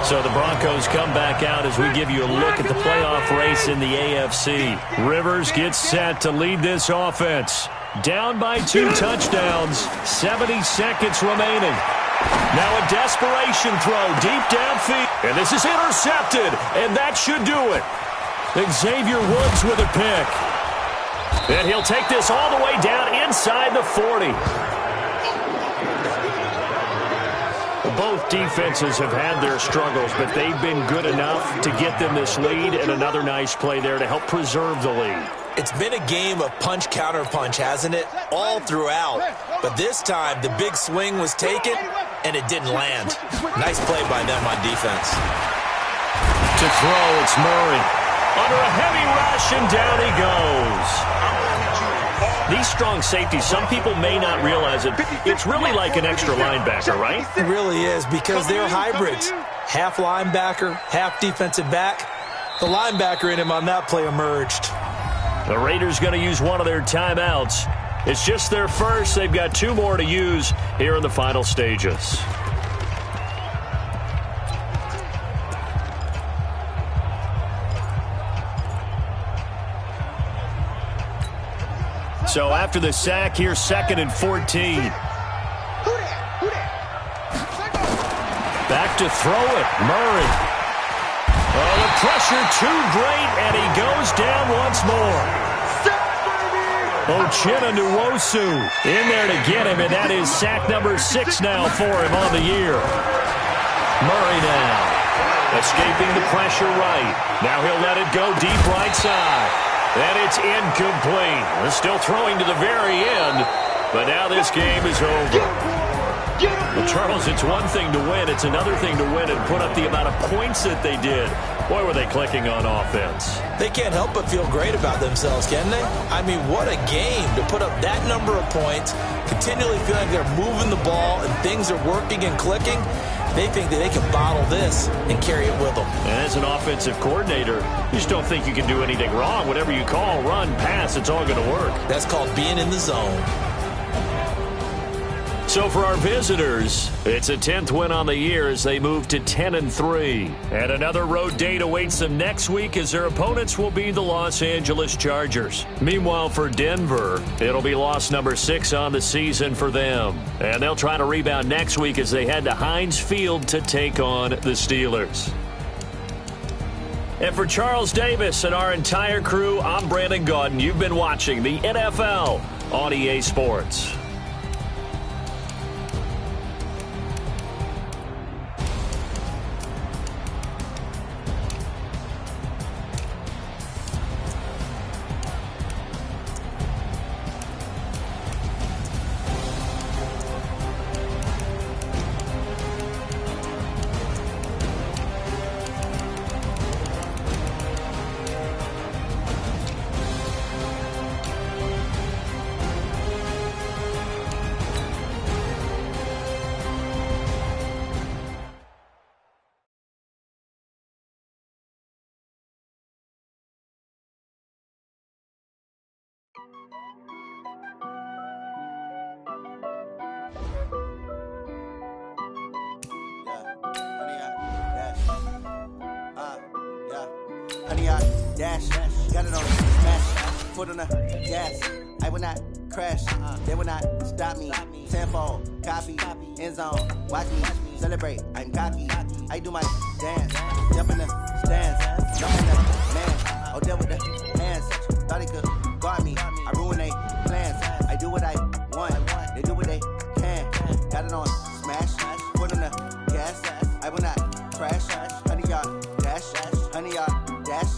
So the Broncos come back out as we give you a look at the playoff race in the AFC. Rivers gets set to lead this offense. Down by 2 touchdowns, 70 seconds remaining. Now a desperation throw deep downfield. And this is intercepted, and that should do it. Xavier Woods with a pick. And he'll take this all the way down inside the 40. Both defenses have had their struggles, but they've been good enough to get them this lead, and another nice play there to help preserve the lead. It's been a game of punch-counter-punch, hasn't it? All throughout. But this time, the big swing was taken, and it didn't land. Nice play by them on defense. To throw, it's Murray. Under a heavy rush, and down he goes. These strong safeties, some people may not realize it. It's really like an extra linebacker, right? It really is, because they're hybrids. Half linebacker, half defensive back. The linebacker in him on that play emerged. The Raiders going to use one of their timeouts. It's just their first. They've got 2 more to use here in the final stages. So after the sack, here's 2nd and 14. Back to throw it, Murray. Oh, the pressure too great, and he goes down once more. Uchenna Nwosu in there to get him, and that is sack number 6 now for him on the year. Murray now, escaping the pressure right. Now he'll let it go deep right side. And it's incomplete. We're still throwing to the very end, but now this game is over. Well, Charles, it's one thing to win. It's another thing to win and put up the amount of points that they did. Boy, were they clicking on offense. They can't help but feel great about themselves, can they? I mean, what a game to put up that number of points, continually feeling like they're moving the ball and things are working and clicking. They think that they can bottle this and carry it with them. And as an offensive coordinator, you just don't think you can do anything wrong. Whatever you call, run, pass, it's all going to work. That's called being in the zone. So for our visitors, it's a 10th win on the year as they move to 10-3. And another road date awaits them next week as their opponents will be the Los Angeles Chargers. Meanwhile, for Denver, it'll be loss number 6 on the season for them. And they'll try to rebound next week as they head to Heinz Field to take on the Steelers. And for Charles Davis and our entire crew, I'm Brandon Gaudin. You've been watching the NFL on EA Sports. Dash, got it on smash, foot on the gas. I will not crash, they will not stop me. Tenfold, copy, end zone, watch me celebrate. I'm cocky, I do my dance, jump in the stands, jump in the man. Oh, deal with the hands, thought he could guard me. I ruin they plans. I do what I want, they do what they can. Got it on smash, foot on the gas. I will not crash, 100-yard dash, 100-yard dash.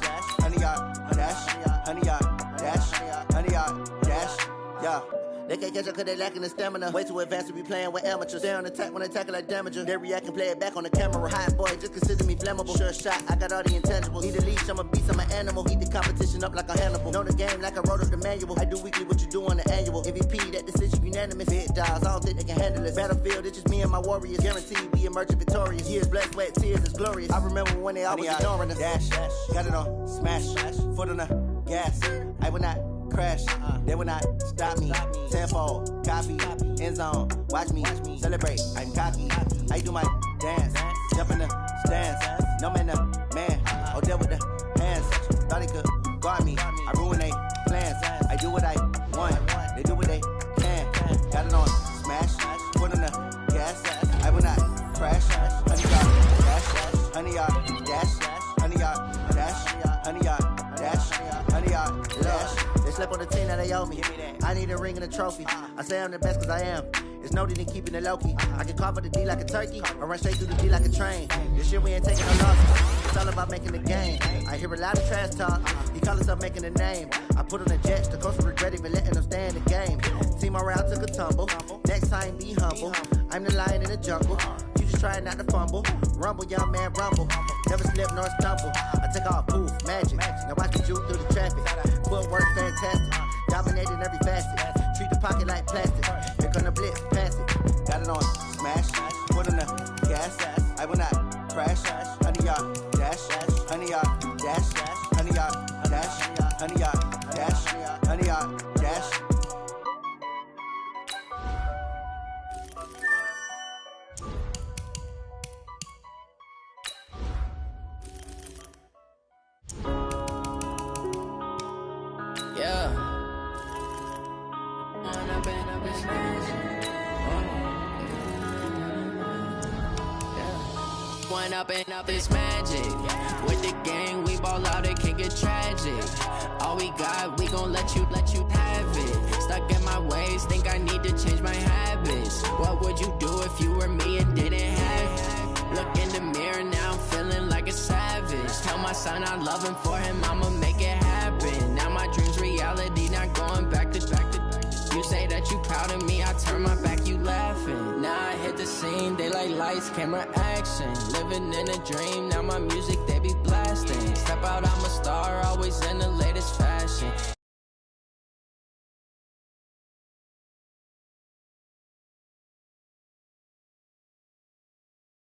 100-yard dash, 100-yard dash, 100-yard dash, yeah. They can't catch up cause they lacking the stamina. Way too advanced to be playing with amateurs. Stay on attack when they tackle like damager. They react and play it back on the camera. Hot boy, just consider me flammable. Sure shot, I got all the intangibles. Need a leash, I'm a beast, I'm an animal. Eat the competition up like a Hannibal. Know the game like I wrote up the manual. I do weekly what you do on the annual. MVP, that decision unanimous. Big dogs, I don't think they can handle this. Battlefield, it's just me and my warriors. Guaranteed we emerge victorious. Years, blood, sweat, tears, it's glorious. I remember when they always ignoring us. Dash, got it on smash, foot on the gas. I will not crash. They will not stop me. Tenfold, copy, end zone. Watch me celebrate. I'm cocky. I do my dance. Jump in the stands. No man, man. Oh, there with the hands. Thought he could guard me. I ruin they plans. I do what I want. They do what they can. Got it on smash. Put on the gas. I will not crash. 100 yard dash. 100 yard dash. 100 yard dash. 100 yard dash. 100 yard dash. They slept on the team that they owe me. I need a ring and a trophy. I say I'm the best cause I am. It's no need in keeping it low-key. I can carve up the D like a turkey or run straight through the D like a train. This shit we ain't taking no losses. It's all about making the game. I hear a lot of trash talk. He call himself making a name. I put on the Jets. The coach will regret even letting them stay in the game. Team around took a tumble. Next time be humble. I'm the lion in the jungle. You just trying not to fumble. Rumble, young man, rumble. Never slip nor stumble. I take off, poof, magic. Now watch me juke through the traffic. Footwork fantastic. Dominating every facet. Treat the pocket like plastic. Here come the blitz, pass it. Got it on smash. Put on the gas. I will not crash. 100 yard dash. 100 yard dash. 100 yard dash. 100 yard dash. 100 yard dash. Yeah. One up and up is magic. With the gang, we ball out, it can get tragic. All we got, we gon' let you have it. Stuck in my ways, think I need to change my habits. What would you do if you were me and didn't have it? Look in the mirror, now I'm feeling like a savage. Tell my son I love him, for him I'ma make it happen. Now my dream's reality, not going back to. You say that you proud of me, I turn my back, you laughing. Now I hit the scene, they like lights, camera, action. Living in a dream, now my music, they be blasting. Step out, I'm a star, always in the latest fashion.